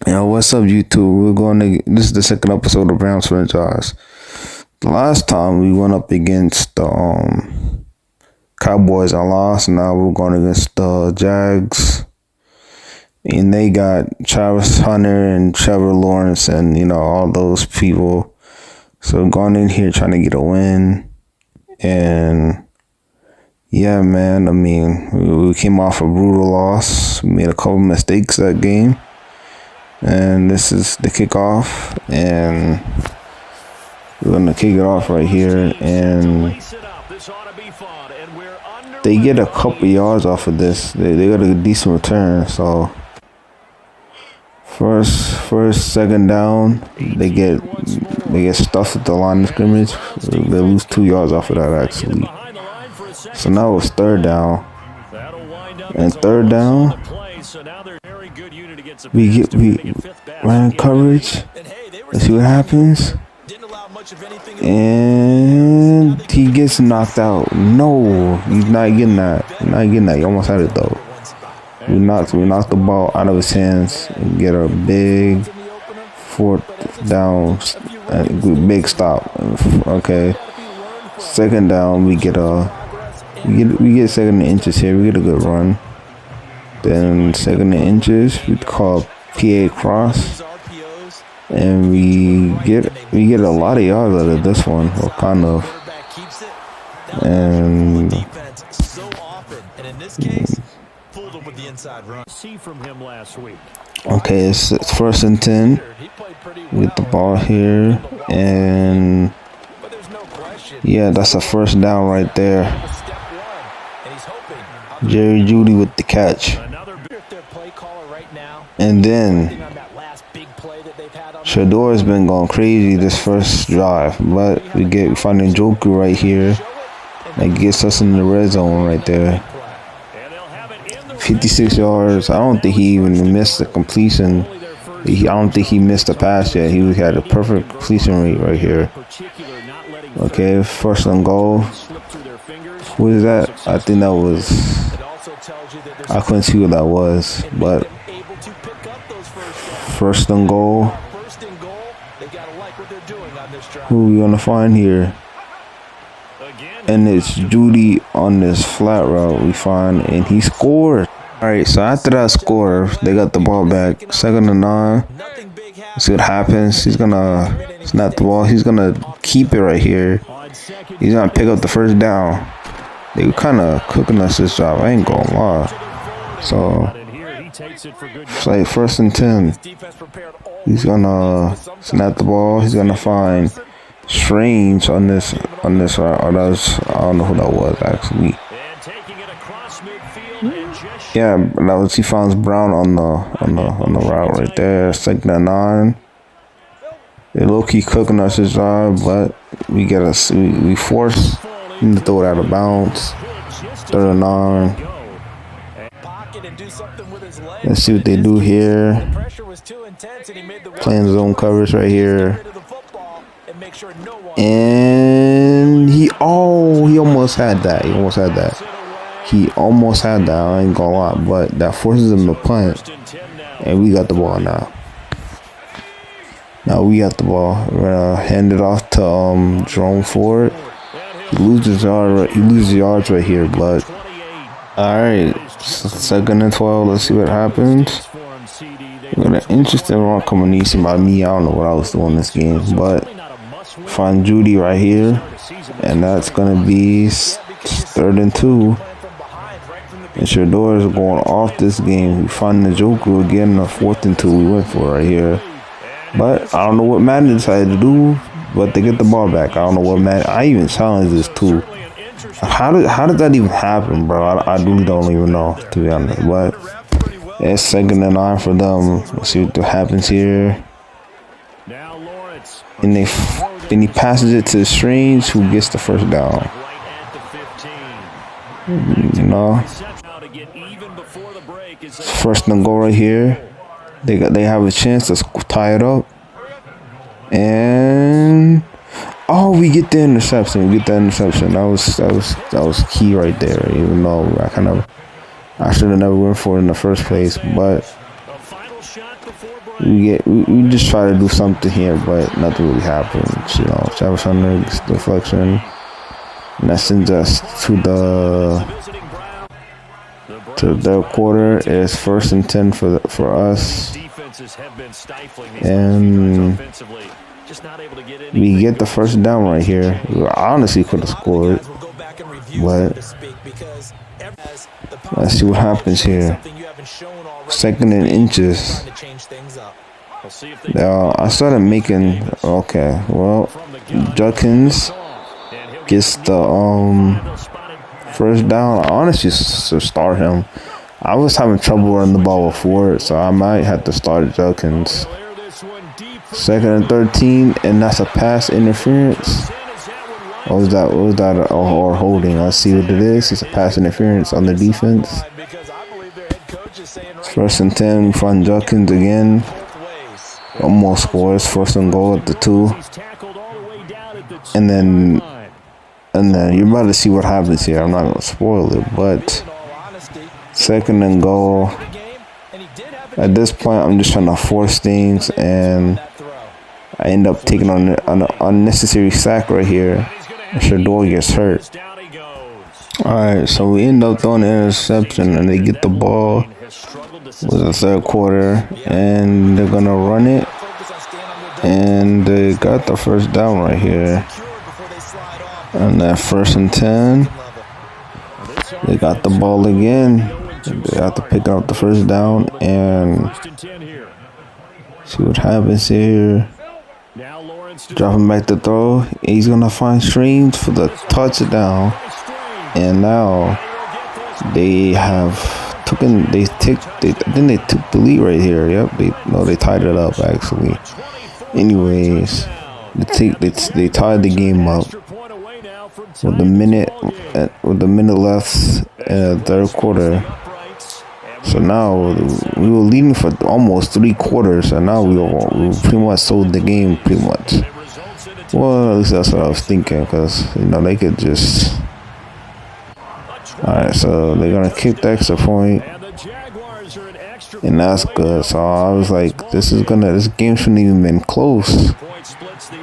Yo, what's up, YouTube? This is the second episode of Browns franchise. The last time we went up against the Cowboys and lost. Now we're going against the Jags, and they got Travis Hunter and Trevor Lawrence and all those people. So we're going in here trying to get a win, and yeah, man. I mean, we came off a brutal loss. We made a couple mistakes that game. And this is the kickoff, and we're gonna kick it off right here, and they get a couple yards off of this. They got a decent return. So first second down, they get stuffed at the line of scrimmage. They lose 2 yards off of that actually. So now it's third down, and third down. We run coverage. Let's see what happens. And he gets knocked out. No, he's not getting that. He almost had it though. We knocked the ball out of his hands and get a big fourth down, big stop. Okay, second down. We get second and inches here. We get a good run. Then second and inches, we call PA cross, and we get a lot of yards out of this one, or kind of. And okay, it's first and 10. We get the ball here, and yeah, that's a first down right there. Jerry Jeudy with the catch. And then Shador's been going crazy this first drive, but we find Njoku right here. That gets us in the red zone right there. 56 yards. I don't think he even missed the completion. I don't think he missed the pass yet. He had a perfect completion rate right here. Okay, first and goal. What is that? I think that was... I couldn't see what that was, but first and goal. Who we gonna find here? And it's Jeudy on this flat route we find, and he scored. Alright, so after that score, they got the ball back. Second and 9. Let's see what happens. He's gonna snap the ball. He's gonna keep it right here. He's gonna pick up the first down. They were kind of cooking us this job. I ain't gonna lie. So it's like first and 10. He's gonna snap the ball. He's gonna find Strange on this route. Or that was, I don't know who that was actually. Yeah, he finds Brown on the route right there. Second and 9. They low key cooking us this job, but we force him to throw it out of bounds. Third and 9. Let's see what they do here. Playing zone coverage right here. And he almost had that. I ain't gonna lie, but that forces him to punt. And we got the ball now. We got the ball. We're gonna hand it off to Jerome Ford. He loses yards right here, but alright. Second and 12. Let's see what happens. We got an interesting run combination by me. I don't know what I was doing this game, but find Jeudy right here, and that's gonna be third and 2. And Shador is going off this game. We find Njoku again, a fourth and 2. We went for right here, but I don't know what Madden decided to do. But they get the ball back. I don't know what Madden. I even challenged this too. How did that even happen, bro? I really don't even know, to be honest. But it's second and 9 for them. Let's see what happens here. And then he passes it to Strange, who gets the first down. First and goal right here. They have a chance to tie it up. And we get the interception. That was key right there. Even though I should have never went for it in the first place. But We just try to do something here, but nothing really happens. You know, Travis Hunter gets deflection, and that sends us to the quarter. Is 1st and 10 for us, and we get the first down right here. We honestly could have scored, but let's see what happens here. 2nd and inches. Now I started making. Okay, well, Judkins gets the first down. I honestly should start him. I was having trouble running the ball before, so I might have to start Judkins. 2nd and 13, and that's a pass interference. What was that? Or holding? Let's see what it is. It's a pass interference on the defense. 1st and 10, we find Judkins again. Almost scores. 1st and goal at the 2. And then you're about to see what happens here. I'm not gonna spoil it, but 2nd and goal. At this point, I'm just trying to force things, and I end up taking on an unnecessary sack right here. Shador gets hurt. Alright, so we end up throwing an interception, and they get the ball with the 3rd quarter, and they're gonna run it, and they got the first down right here. And that 1st and 10, they got the ball again. They have to pick up the first down and see what happens here. Dropping back the throw. He's gonna find Streams for the touchdown. And now they have taken. They took the lead right here. Yep. They tied it up actually. Anyways, they tied the game up with a minute left in the 3rd quarter. So now we were leading for almost 3 quarters, and now we pretty much sold the game pretty much. Well, at least that's what I was thinking, because they could just. All right, so they're gonna kick the extra point, and that's good. So I was like, this game shouldn't even been close,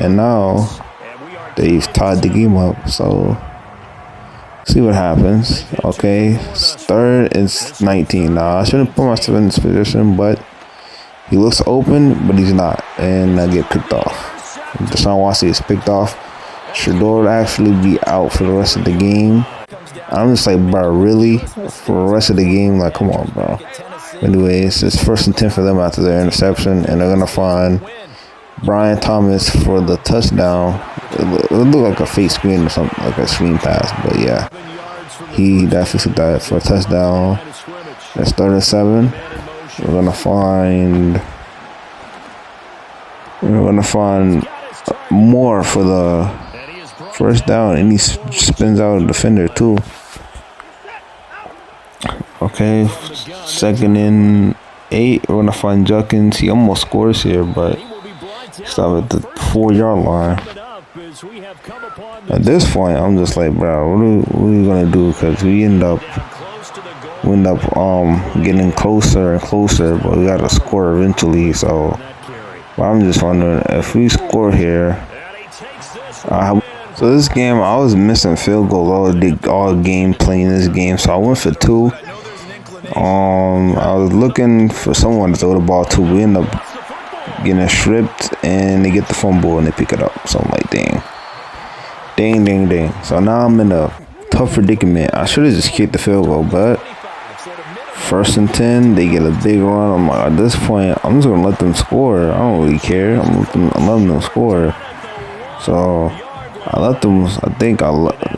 and now they've tied the game up. So see what happens. Okay, 3rd and 19. Now I shouldn't put myself in this position, but he looks open, but he's not, and I get picked off. Deshaun Watson is picked off. Shador actually be out for the rest of the game. I'm just like, bro, really? For the rest of the game? Like, come on, bro. Anyways, it's 1st and 10 for them after their interception, and they're gonna find Brian Thomas for the touchdown. It looked like a fake screen or something, like a screen pass, but yeah, he definitely took that for a touchdown. That's 3rd and 7. We're gonna find more for the first down, and he spins out a defender too. Okay, 2nd and 8. We're gonna find Judkins. He almost scores here, but stop at the 4-yard line. At this point, I'm just like, bro, what are we gonna do? Because we end up getting closer and closer, but we gotta score eventually. So, but I'm just wondering if we score here. So this game, I was missing field goals all game playing this game, so I went for 2. I was looking for someone to throw the ball to. We end up getting stripped, and they get the fumble and they pick it up. So I'm like, dang. So now I'm in a tough predicament. I should have just kicked the field goal, but 1st and 10, they get a big run. I'm like, at this point, I'm just gonna let them score. I don't really care. I'm letting them score. So I let them.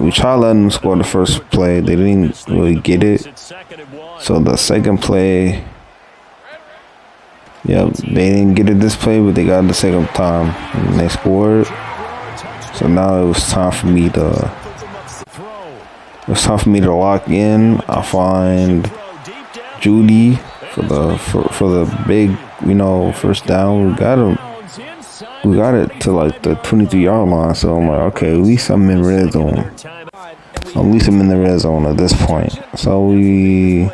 We tried letting them score the first play. They didn't really get it. So the second play, yep, they didn't get it this play, but they got it the second time, and they scored. So now it was time for me to. Lock in. I find Judy for the big, first down. We got it to like the 23-yard line. So I'm like, okay, at least I'm in red zone. At least I'm in the red zone at this point. So we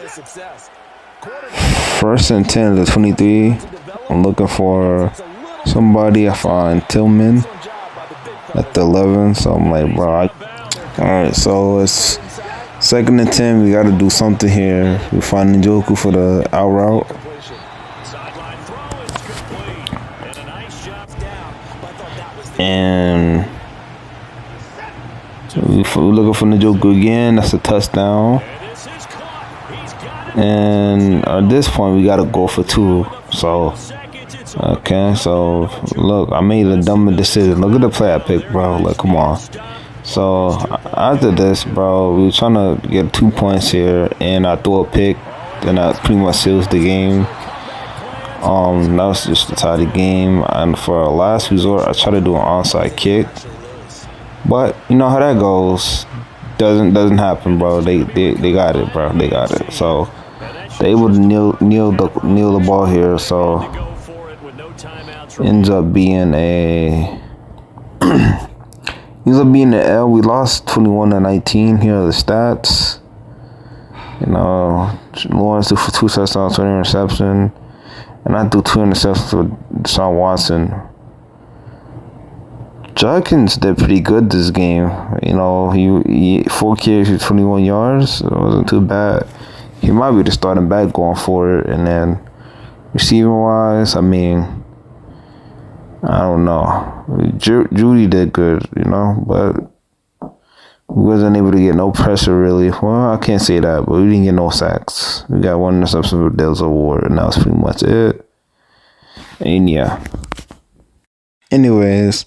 first and 10 to 23. I'm looking for somebody. I find Tillman at the 11. So I'm like, bro. Alright, so it's 2nd and 10. We got to do something here. We find Njoku for the out route. And we're looking for Njoku again. That's a touchdown. And at this point, we got to go for 2. So, okay. So, look, I made a dumb decision. Look at the play I picked, bro. Like, come on. So, after this, bro, we were trying to get 2 points here. And I threw a pick. Then that pretty much seals the game. That was just to tie the game. And for a last resort, I tried to do an onside kick. But, you know how that goes. Doesn't happen, bro. They got it, bro. They got it. So they able to kneel the ball here. So ends up being a an L. We lost 21-19. Here are the stats. You know, Lawrence threw for 2 touchdowns, 20 interception, and I threw 2 interceptions for Deshaun Watson. Judkins did pretty good this game. You know, he 4 carries for 21 yards. It wasn't too bad. He might be the starting back going forward. And then receiving wise, I mean, I don't know. Judy did good, you know, but we wasn't able to get no pressure really. Well, I can't say that, but we didn't get no sacks. We got 1 interception with Dale's Award, and that was pretty much it. And yeah. Anyways.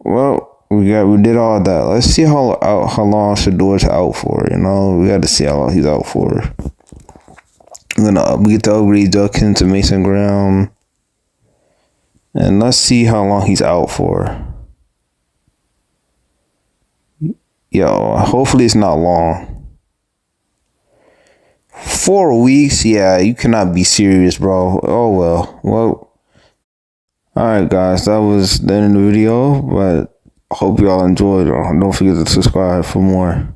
Well, we did all that. Let's see how long Shador's out for. You know, we got to see how long he's out for. We get to upgrade Judkins to Mason Graham, and let's see how long he's out for. Yo, hopefully it's not long. 4 weeks, yeah, you cannot be serious, bro. Oh well. Alright guys, that was the end of the video, but I hope y'all enjoyed. Don't forget to subscribe for more.